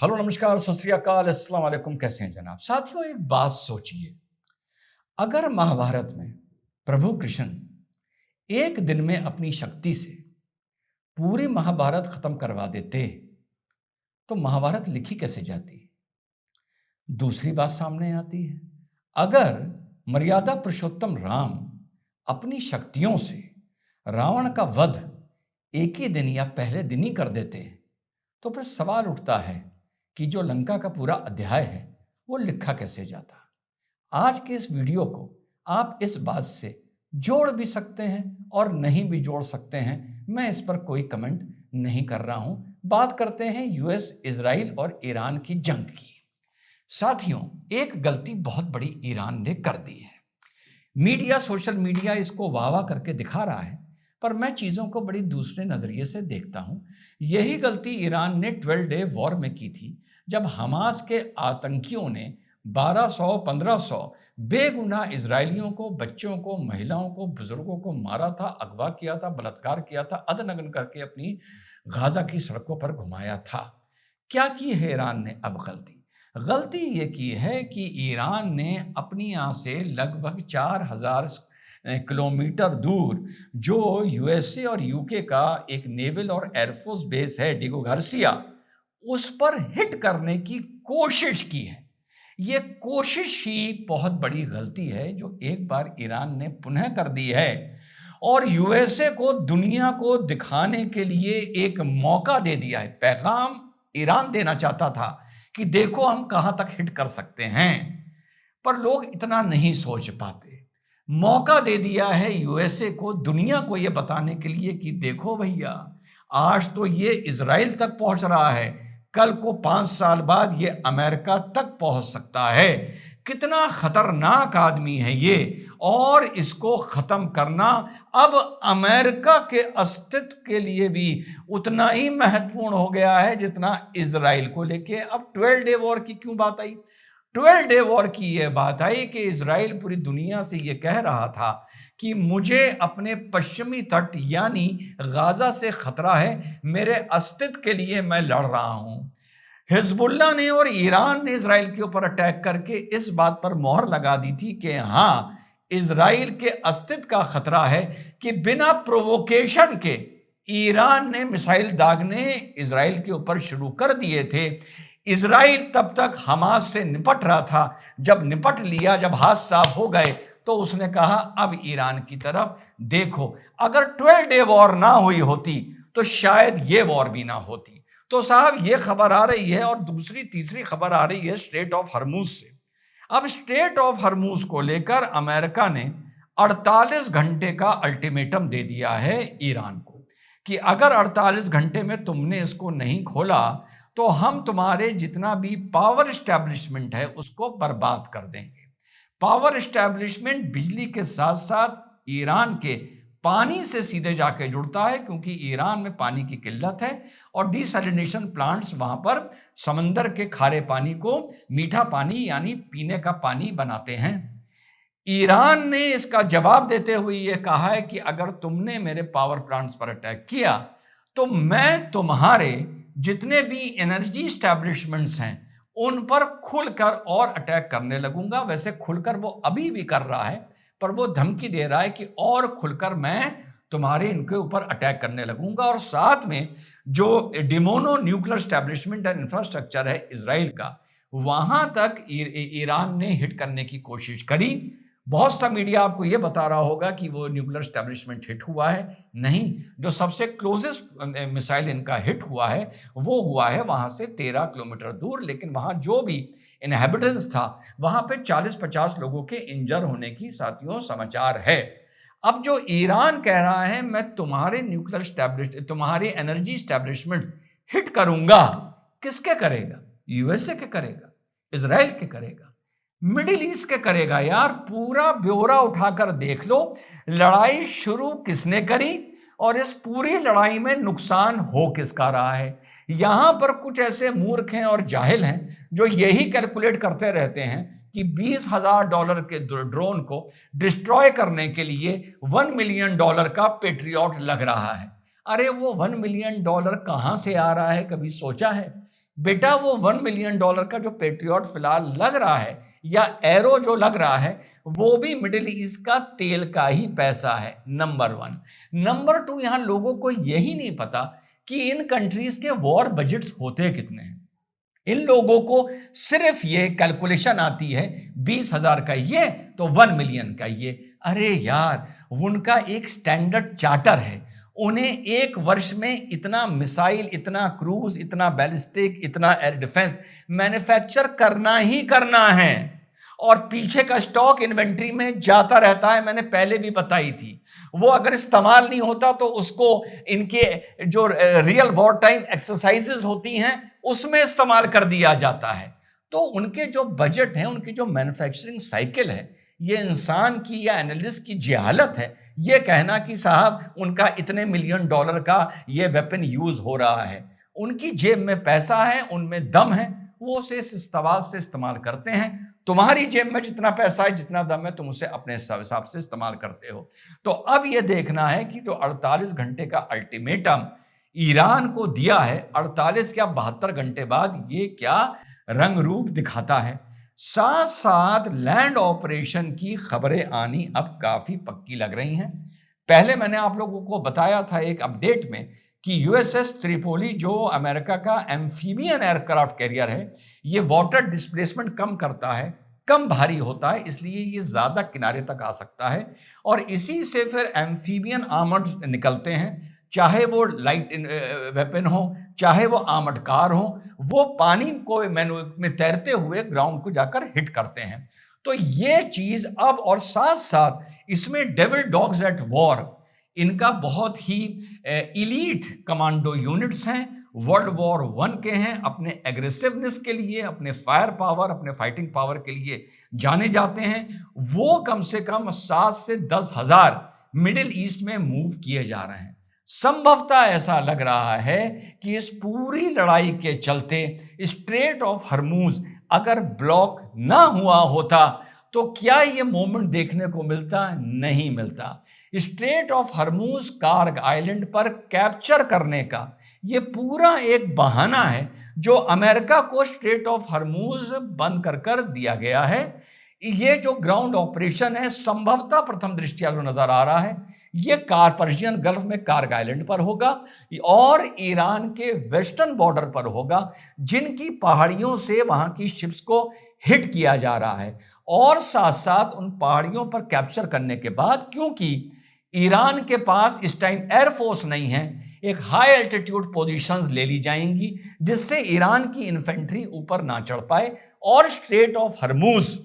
Hello, नमस्कार, सत श्री अकाल, अस्सलाम वालेकुम। कैसे हैं जनाब? साथियों, एक बात सोचिए, अगर महाभारत में प्रभु कृष्ण एक दिन में अपनी शक्ति से पूरी महाभारत खत्म करवा देते तो महाभारत लिखी कैसे जाती? दूसरी बात सामने आती है, अगर मर्यादा पुरुषोत्तम राम अपनी शक्तियों से रावण का वध एक ही दिन या पहले दिन ही कर देते तो फिर सवाल उठता है कि जो लंका का पूरा अध्याय है वो लिखा कैसे जाता। आज के इस वीडियो को आप इस बात से जोड़ भी सकते हैं और नहीं भी जोड़ सकते हैं, मैं इस पर कोई कमेंट नहीं कर रहा हूं। बात करते हैं यूएस, इजराइल और ईरान की जंग की। साथियों, एक गलती बहुत बड़ी ईरान ने कर दी है। मीडिया, सोशल मीडिया इसको वाह वाह करके दिखा रहा है, पर मैं चीजों को बड़ी दूसरे नजरिए से देखता हूं। यही गलती ईरान ने 12 डे वॉर में की थी, जब हमास के आतंकियों ने 1200-1500 बेगुनाह इजरायलियों को, बच्चों को, महिलाओं को, बुजुर्गों को मारा था, अगवा किया था, बलात्कार किया था, अधनग्न करके अपनी गाजा की सड़कों पर घुमाया था। क्या की है ईरान ने अब गलती? गलती ये की है कि ईरान ने अपनी यहाँ से लगभग 4000 किलोमीटर दूर जो यूएसए और यूके का एक नेवल और एयरफोर्स बेस है, डिगो गार्सिया, उस पर हिट करने की कोशिश की है। ये कोशिश ही बहुत बड़ी गलती है जो एक बार ईरान ने पुनः कर दी है और यूएसए को दुनिया को दिखाने के लिए एक मौका दे दिया है। पैगाम ईरान देना चाहता था कि देखो हम कहां तक हिट कर सकते हैं, पर लोग इतना नहीं सोच पाते। मौका दे दिया है यूएसए को, दुनिया को यह बताने के लिए कि देखो भैया, आज तो ये इजराइल तक पहुंच रहा है, कल को 5 साल बाद ये अमेरिका तक पहुंच सकता है। कितना खतरनाक आदमी है ये, और इसको खत्म करना अब अमेरिका के अस्तित्व के लिए भी उतना ही महत्वपूर्ण हो गया है जितना इजराइल को लेके। अब 12 डे वॉर की क्यों बात आई? 12 डे वॉर की यह बात आई कि इजराइल पूरी दुनिया से यह कह रहा था कि मुझे अपने पश्चिमी तट यानी गाजा से खतरा है, मेरे अस्तित्व के लिए मैं लड़ रहा हूं। हिजबुल्लाह ने और ईरान ने इजराइल के ऊपर अटैक करके इस बात पर मोहर लगा दी थी कि हां, इजराइल के अस्तित्व का खतरा है, कि बिना प्रोवोकेशन के ईरान ने मिसाइल दागने इजराइल के ऊपर शुरू कर दिए थे। इजराइल तब तक हमास से निपट रहा था, जब निपट लिया, जब हाथ साफ हो गए तो उसने कहा अब ईरान की तरफ देखो। अगर 12 डे वॉर ना हुई होती तो शायद ये वॉर भी ना होती। तो साहब, ये खबर आ रही है और दूसरी तीसरी खबर आ रही है स्ट्रेट ऑफ हरमुज से। अब स्ट्रेट ऑफ हरमुज को लेकर अमेरिका ने 48 घंटे का अल्टीमेटम दे दिया है ईरान को कि अगर 48 घंटे में तुमने इसको नहीं खोला तो हम तुम्हारे जितना भी पावर एस्टैब्लिशमेंट है उसको बर्बाद कर देंगे। पावर एस्टैब्लिशमेंट बिजली के साथ साथ ईरान के पानी से सीधे जाके जुड़ता है, क्योंकि ईरान में पानी की किल्लत है और डिसैलिनेशन प्लांट्स वहां पर समंदर के खारे पानी को मीठा पानी यानी पीने का पानी बनाते हैं। ईरान ने इसका जवाब देते हुए यह कहा है कि अगर तुमने मेरे पावर प्लांट्स पर अटैक किया तो मैं तुम्हारे जितने भी एनर्जी स्टैब्लिशमेंट्स हैं उन पर खुलकर और अटैक करने लगूंगा। वैसे खुलकर वो अभी भी कर रहा है, पर वो धमकी दे रहा है कि और खुलकर मैं तुम्हारे इनके ऊपर अटैक करने लगूंगा। और साथ में जो डिमोनो न्यूक्लियर स्टैब्लिशमेंट एंड इंफ्रास्ट्रक्चर है इजराइल का, वहां तक ईरान ने हिट करने की कोशिश करी। बहुत सा मीडिया आपको यह बता रहा होगा कि वो न्यूक्लियर स्टैब्लिशमेंट हिट हुआ है। नहीं, जो सबसे क्लोजेस्ट मिसाइल इनका हिट हुआ है वो हुआ है वहां से 13 किलोमीटर दूर, लेकिन वहां जो भी इनहेबिटेंट्स था वहां पे 40-50 लोगों के इंजर होने की साथियों समाचार है। अब जो ईरान कह रहा है मैं तुम्हारे तुम्हारी एनर्जी स्टैब्लिशमेंट हिट करूंगा, किसके करेगा? यूएसए के करेगा, इजराइल के करेगा, मिडिल ईस्ट के करेगा। यार, पूरा ब्यौरा उठाकर देख लो, लड़ाई शुरू किसने करी और इस पूरी लड़ाई में नुकसान हो किसका रहा है। यहां पर कुछ ऐसे मूर्ख हैं और जाहिल हैं जो यही कैलकुलेट करते रहते हैं कि $20,000 के ड्रोन को डिस्ट्रॉय करने के लिए $1 मिलियन का पेट्रियट लग रहा है। अरे वो $1 मिलियन कहां से आ रहा है, कभी सोचा है? बेटा वो $1 मिलियन का जो पेट्रियट फिलहाल लग रहा है या एरो जो लग रहा है, वो भी मिडिल ईस्ट का तेल का ही पैसा है। नंबर 1। नंबर 2, यहां लोगों को यही नहीं पता कि इन कंट्रीज के वॉर बजट्स होते कितने हैं। इन लोगों को सिर्फ ये कैलकुलेशन आती है 20,000 का ये तो 1 मिलियन का ये। अरे यार, उनका एक स्टैंडर्ड चार्टर है, उन्हें एक वर्ष में इतना मिसाइल, इतना क्रूज, इतना बैलिस्टिक, इतना एयर डिफेंस मैन्युफैक्चर करना ही करना है, और पीछे का स्टॉक इन्वेंट्री में जाता रहता है। मैंने पहले भी बताई थी, वो अगर इस्तेमाल नहीं होता तो उसको इनके जो रियल वॉर टाइम एक्सरसाइजेस होती हैं उसमें इस्तेमाल कर दिया जाता है। तो उनके जो बजट है, उनकी जो मैन्युफैक्चरिंग साइकिल है, ये इंसान की या एनालिस्ट की जहालत है ये कहना कि साहब उनका इतने मिलियन डॉलर का ये वेपन यूज हो रहा है। उनकी जेब में पैसा है, उनमें दम है, वो उसे इस इस्तेमाल से इस्तेमाल करते हैं। तुम्हारी जेब में जितना पैसा है, जितना दम है, तुम उसे अपने हिसाब से इस्तेमाल करते हो। तो अब यह देखना है कि जो 48 घंटे का अल्टीमेटम ईरान को दिया है, 48 या 72 घंटे बाद ये क्या रंग रूप दिखाता है। साथ साथ लैंड ऑपरेशन की खबरें आनी अब काफी पक्की लग रही हैं। पहले मैंने आप लोगों को बताया था एक अपडेट में कि यूएसएस त्रिपोली जो अमेरिका का एम्फीबियन एयरक्राफ्ट कैरियर है, ये वाटर डिस्प्लेसमेंट कम करता है, कम भारी होता है, इसलिए ये ज्यादा किनारे तक आ सकता है, और इसी से फिर एम्फीबियन आर्मर्ड निकलते हैं, चाहे वो लाइट वेपन हो, चाहे वो आर्मर्ड कार हो, वो पानी को में तैरते हुए ग्राउंड को जाकर हिट करते हैं। तो ये चीज अब, और साथ साथ इसमें डेविल डॉग्स एट वॉर, इनका बहुत ही इलीट कमांडो यूनिट्स हैं, वर्ल्ड वॉर 1 के हैं, अपने एग्रेसिवनेस के लिए, अपने फायर पावर, अपने फाइटिंग पावर के लिए जाने जाते हैं। वो कम से कम 7 से 10 हजार मिडिल ईस्ट में मूव किए जा रहे हैं। संभवतः ऐसा लग रहा है कि इस पूरी लड़ाई के चलते स्ट्रेट ऑफ हर्मूज अगर ब्लॉक ना हुआ होता तो क्या यह मोमेंट देखने को मिलता? नहीं मिलता। स्ट्रेट ऑफ हर्मूज कार्ग आइलैंड पर कैप्चर करने का यह पूरा एक बहाना है जो अमेरिका को स्ट्रेट ऑफ हर्मूज बंद कर दिया गया है। ये जो ग्राउंड ऑपरेशन है संभवतः प्रथम दृष्टया जो नजर आ रहा है, ये पर्शियन गल्फ में कार्ग आइलैंड पर होगा और ईरान के वेस्टर्न बॉर्डर पर होगा, जिनकी पहाड़ियों से वहां की शिप्स को हिट किया जा रहा है। और साथ साथ उन पहाड़ियों पर कैप्चर करने के बाद, क्योंकि ईरान के पास इस टाइम एयरफोर्स नहीं है, एक हाई एल्टीट्यूड पोजीशंस ले ली जाएंगी जिससे ईरान की इन्फेंट्री ऊपर ना चढ़ पाए और स्ट्रेट ऑफ हर्मूज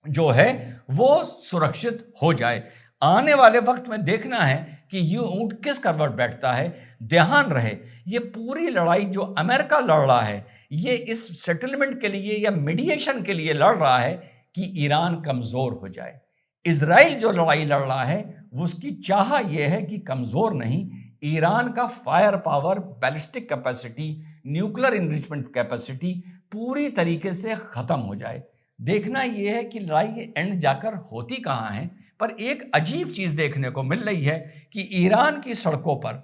जो है वो सुरक्षित हो जाए। आने वाले वक्त में देखना है कि ये ऊंट किस करवट बैठता है। ध्यान रहे, ये पूरी लड़ाई जो अमेरिका लड़ रहा है, ये इस सेटलमेंट के लिए या मीडिएशन के लिए लड़ रहा है कि ईरान कमजोर हो जाए। इजराइल जो लड़ाई लड़ रहा है वो उसकी चाह यह है कि कमजोर नहीं, ईरान का fire power, ballistic capacity, nuclear enrichment capacity पूरी तरीके से खत्म हो जाए। देखना यह है कि लड़ाई एंड जाकर होती कहां है, पर एक अजीब चीज देखने को मिल रही है कि ईरान की सड़कों पर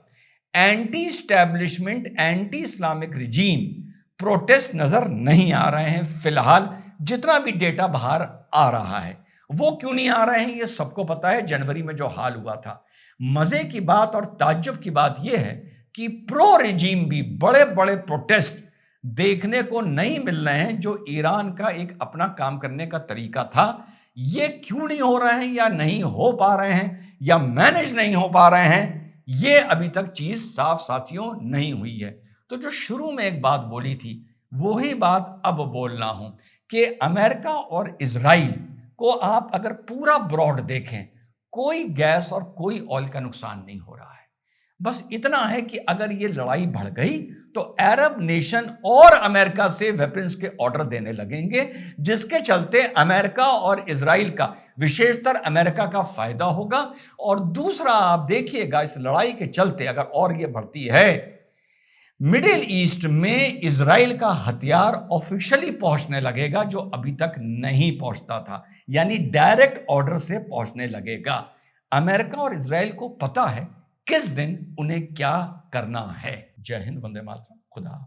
anti establishment, anti Islamic regime protest नजर नहीं आ रहे हैं। फिलहाल जितना भी डेटा बाहर आ रहा है, वो क्यों नहीं आ रहे हैं ये सबको पता है, जनवरी में जो हाल हुआ था। मजे की बात और ताज्जुब की बात यह है कि प्रो रिजीम भी बड़े बड़े प्रोटेस्ट देखने को नहीं मिल रहे हैं, जो ईरान का एक अपना काम करने का तरीका था। ये क्यों नहीं हो रहे हैं, या नहीं हो पा रहे हैं, या मैनेज नहीं हो पा रहे हैं, ये अभी तक चीज साफ साथियों नहीं हुई है। तो जो शुरू में एक बात बोली थी वही बात अब बोल रहा हूं कि अमेरिका और इजराइल को आप अगर पूरा ब्रॉड देखें, कोई गैस और कोई ऑयल का नुकसान नहीं हो रहा है। बस इतना है कि अगर ये लड़ाई बढ़ गई तो अरब नेशन और अमेरिका से वेपन्स के ऑर्डर देने लगेंगे, जिसके चलते अमेरिका और इजराइल का, विशेषतर अमेरिका का फायदा होगा। और दूसरा आप देखिएगा, इस लड़ाई के चलते अगर और ये बढ़ती है, मिडिल ईस्ट में इजराइल का हथियार ऑफिशियली पहुंचने लगेगा जो अभी तक नहीं पहुंचता था, यानी डायरेक्ट ऑर्डर से पहुंचने लगेगा। अमेरिका और इजराइल को पता है किस दिन उन्हें क्या करना है। जय हिंद, वंदे मातरम, खुदा।